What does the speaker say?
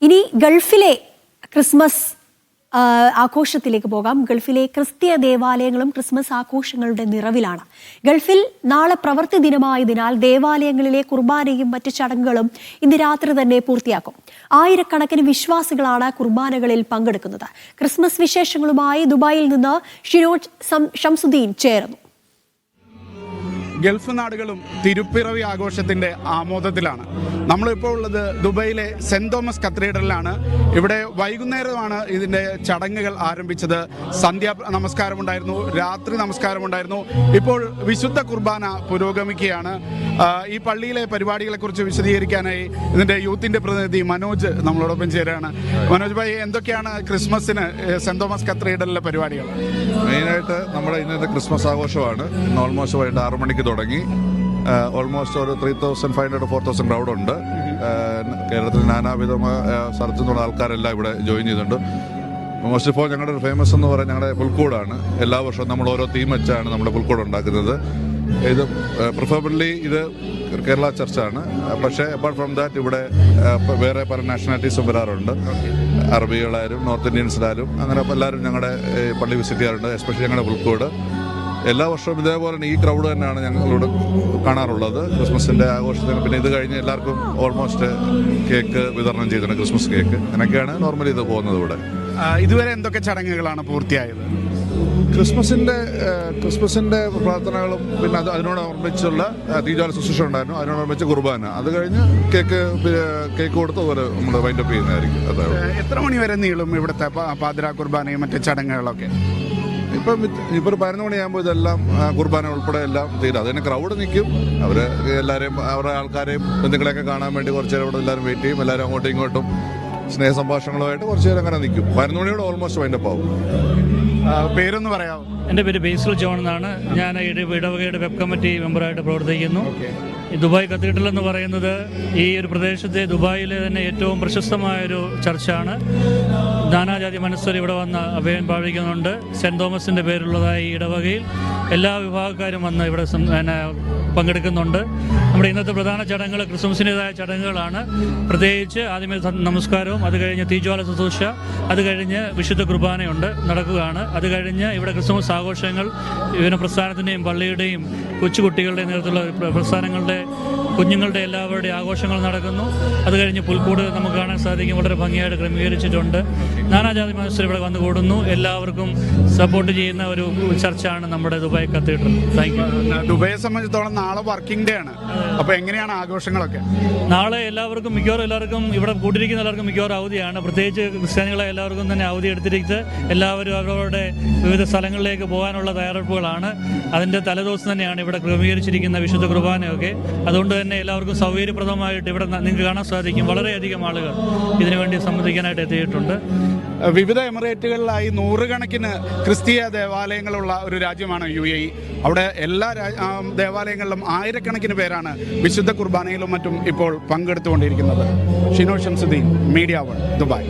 ഇനി ഗൾഫിലെ ക്രിസ്മസ് ആഘോഷത്തിലേക്ക് പോകാം. ഗൾഫിലെ ക്രിസ്തീയ ദേവാലയങ്ങളും ക്രിസ്മസ് ആഘോഷങ്ങളുടെ നിറവിലാണ്. ഗൾഫിൽ നാളെ പ്രവൃത്തി ദിനമായതിനാൽ ദേവാലയങ്ങളിലെ കുർബാനയും മറ്റ് ചടങ്ങുകളും ഇന്ന് രാത്രി തന്നെ പൂർത്തിയാക്കും. ആയിരക്കണക്കിന് വിശ്വാസികളാണ് കുർബാനകളിൽ പങ്കെടുക്കുന്നത്. ക്രിസ്മസ് വിശേഷങ്ങളുമായി ദുബായിൽ നിന്ന് ഷിനോജ് ഷംസുദ്ദീൻ ചേരുന്നു. ഗൾഫ് നാടുകളും തിരുപ്പിറവി ആഘോഷത്തിന്റെ ആമോദത്തിലാണ്. നമ്മളിപ്പോൾ ഉള്ളത് ദുബൈയിലെ സെന്റ് തോമസ് കത്തീഡ്രലിലാണ്. ഇവിടെ വൈകുന്നേരമാണ് ഇതിന്റെ ചടങ്ങുകൾ ആരംഭിച്ചത്. സന്ധ്യാ നമസ്കാരമുണ്ടായിരുന്നു, രാത്രി നമസ്കാരമുണ്ടായിരുന്നു. ഇപ്പോൾ വിശുദ്ധ കുർബാന പുരോഗമിക്കുകയാണ്. ഈ പള്ളിയിലെ പരിപാടികളെ കുറിച്ച് വിശദീകരിക്കാനായി ഇതിന്റെ യൂത്തിന്റെ പ്രതിനിധി മനോജ് നമ്മളോടൊപ്പം ചേരുകയാണ്. മനോജ് ഭായി, എന്തൊക്കെയാണ് ക്രിസ്മസിന് സെന്റ് തോമസ് കത്തീഡ്രലിലെ പരിപാടികൾ? മെയിനായിട്ട് നമ്മുടെ ഇന്നത്തെ ക്രിസ്മസ് ആഘോഷമാണ്. ഇന്ന് ഓൾമോസ്റ്റ് വൈകിട്ട് 6 മണിക്ക് തുടങ്ങി. ഓൾമോസ്റ്റ് ഒരു 3500 to 4000 ക്രൗഡുണ്ട്. കേരളത്തിൽ നാനാവിധമായ സ്ഥലത്തു നിന്നുള്ള ആൾക്കാരെല്ലാം ഇവിടെ ജോയിൻ ചെയ്തിട്ടുണ്ട്. മോസ്റ്റ് ഇപ്പോൾ ഞങ്ങളുടെ ഒരു ഫേമസ് എന്ന് പറയുന്നത് ഞങ്ങളുടെ പുൽക്കൂടാണ്. എല്ലാ വർഷവും നമ്മൾ ഓരോ തീം വെച്ചാണ് നമ്മുടെ പുൽക്കൂട് ഉണ്ടാക്കുന്നത്. ഇത് പ്രിഫറബിളി ഇത് കേരള ചർച്ചാണ്. പക്ഷേ അപ്പാർട്ട് ഫ്രം ദാറ്റ് ഇവിടെ വേറെ പല നാഷണാലിറ്റീസും വരാറുണ്ട്. അറബികളായാലും നോർത്ത് ഇന്ത്യൻസിലായാലും അങ്ങനെ എല്ലാവരും ഞങ്ങളുടെ പള്ളി വിസിറ്റ് ചെയ്യാറുണ്ട്. എസ്പെഷ്യലി ഞങ്ങളുടെ പുൽക്കൂട് എല്ലാ വർഷവും ഇതേപോലെ ഈ ക്രൗഡ് തന്നെയാണ് ഞങ്ങളിവിടെ കാണാറുള്ളത് ക്രിസ്മസിൻ്റെ ആഘോഷത്തിന്. പിന്നെ ഇത് കഴിഞ്ഞ് എല്ലാവർക്കും ഓൾമോസ്റ്റ് കേക്ക് വിതരണം ചെയ്തിട്ടുണ്ട്, ക്രിസ്മസ് കേക്ക്. അങ്ങനെയൊക്കെയാണ് നോർമലി ഇത് പോകുന്നത്. ഇവിടെ ഇതുവരെ എന്തൊക്കെ ചടങ്ങുകളാണ് പൂർത്തിയായത്? ക്രിസ്മസിൻ്റെ പ്രാർത്ഥനകളും പിന്നെ അതിനോടനുബന്ധിച്ചുള്ള തീജ്വാല ശുശ്രൂഷ ഉണ്ടായിരുന്നു. അതിനോടനുബന്ധിച്ച് കുർബാന, അത് കഴിഞ്ഞ് കേക്ക് കൊടുത്ത് പോലെ നമ്മൾ വൈൻഡപ്പ് ചെയ്യുന്നതായിരിക്കും. അതാണ്. എത്ര മണി വരെ നീളും ഇവിടുത്തെ പാതിരാ കുർബാനയും മറ്റ് ചടങ്ങുകളൊക്കെ? ഇപ്പം ഒരു 11 മണിയാകുമ്പോൾ ഇതെല്ലാം കുർബാന ഉൾപ്പെടെ എല്ലാം തീരും. അതിന് ക്രൗഡ് നിൽക്കും. അവർ എല്ലാവരെയും അവരുടെ ആൾക്കാരെയും ബന്ധുക്കളെയൊക്കെ കാണാൻ വേണ്ടി കുറച്ച് നേരം ഇവിടെ എല്ലാവരും വെയിറ്റ് ചെയ്യും. എല്ലാവരും അങ്ങോട്ടും ഇങ്ങോട്ടും സ്നേഹ സംഭാഷണങ്ങളുമായിട്ട് കുറച്ച് നേരം അങ്ങനെ നിൽക്കും. 11 മണിയോടെ ഓൾമോസ്റ്റ് വൈൻഡപ്പ് ആവും. പേരൊന്ന് പറയാമോ? എൻ്റെ പേര് ബേസിൽ ജോൺ എന്നാണ്. ഞാൻ ഇടവകയുടെ വെബ് കമ്മിറ്റി മെമ്പറായിട്ട് പ്രവർത്തിക്കുന്നു. ദുബായ് കത്തീഡ്രൽ എന്ന് പറയുന്നത് ഈ ഒരു പ്രദേശത്തെ ദുബായിലെ തന്നെ ഏറ്റവും പ്രശസ്തമായൊരു ചർച്ചാണ്. നാനാജാതി മനസ്സർ ഇവിടെ വന്ന് അഭയം പാലിക്കുന്നുണ്ട്. സെൻറ്റ് തോമസിൻ്റെ പേരുള്ളതായ ഈ ഇടവകയിൽ എല്ലാ വിഭാഗക്കാരും വന്ന് ഇവിടെ പങ്കെടുക്കുന്നുണ്ട്. നമ്മുടെ ഇന്നത്തെ പ്രധാന ചടങ്ങുകൾ ക്രിസ്മസിൻ്റെതായ ചടങ്ങുകളാണ്. പ്രത്യേകിച്ച് ആദ്യമേ നമസ്കാരവും, അത് കഴിഞ്ഞ് തീജ്വാല ശുശ്രൂഷ, അത് കഴിഞ്ഞ് വിശുദ്ധ കുർബാനയുണ്ട് നടക്കുകയാണ്. അത് കഴിഞ്ഞ് ഇവിടെ ക്രിസ്മസ് ആഘോഷങ്ങൾ വിവിധ പ്രസ്ഥാനത്തിൻ്റെയും പള്ളിയുടെയും കൊച്ചുകുട്ടികളുടെയും നേതൃത്വത്തിലുള്ള പ്രസ്ഥാനങ്ങളുടെ കുഞ്ഞുങ്ങളുടെ എല്ലാവരുടെയും ആഘോഷങ്ങൾ നടക്കുന്നു. അത് കഴിഞ്ഞ് പുൽക്കൂട് നമുക്ക് കാണാൻ സാധിക്കും. വളരെ ഭംഗിയായിട്ട് ക്രമീകരിച്ചിട്ടുണ്ട്. നാനാജാതി മനുഷ്യർ ഇവിടെ വന്നു കൂടുന്നു. എല്ലാവർക്കും സപ്പോർട്ട് ചെയ്യുന്ന ഒരു ചർച്ചാണ് നമ്മുടെ ദുബായ് കത്തീഡ്രൽ. Thank you. ദുബായെ സംബന്ധിച്ചിടത്തോളം നാളെ വർക്കിംഗ് ഡേ ആണ്. അപ്പോൾ എങ്ങനെയാണ് ആഘോഷങ്ങളൊക്കെ? നാളെ എല്ലാവർക്കും ഇവിടെ കൂട്ടിരിക്കുന്ന എല്ലാവർക്കും മിക്കവാറും അവധിയാണ്. പ്രത്യേകിച്ച് ക്രിസ്ത്യാനികളെ എല്ലാവർക്കും തന്നെ അവധി എടുത്തിരിക്കുന്നത് എല്ലാവരും അവരവരുടെ വിവിധ സ്ഥലങ്ങളിലേക്ക് പോകാനുള്ള തയ്യാറെടുപ്പുകളാണ്. അതിൻ്റെ തലേദിവസം തന്നെയാണ് ഇവിടെ ക്രമീകരിച്ചിരിക്കുന്ന വിശുദ്ധ കുർബാനയൊക്കെ. അതുകൊണ്ട് തന്നെ എല്ലാവർക്കും സൗകര്യപ്രദമായിട്ട് ഇവിടെ നിങ്ങൾക്ക് കാണാൻ സാധിക്കും. വളരെയധികം ആളുകൾ ഇതിനുവേണ്ടി സംബന്ധിക്കാനായിട്ട് എത്തിയിട്ടുണ്ട്. വിവിധ എമിറേറ്റുകളിലായി 100 കണക്കിന് ക്രിസ്തീയ ദേവാലയങ്ങളുള്ള ഒരു രാജ്യമാണ് UAE. അവിടെ എല്ലാ ദേവാലയങ്ങളിലും ആയിരക്കണക്കിന് പേരാണ് വിശുദ്ധ കുർബാനയിലും മറ്റും ഇപ്പോൾ പങ്കെടുത്തുകൊണ്ടിരിക്കുന്നത്. Shinoj Shamsuddin, media 1, Dubai.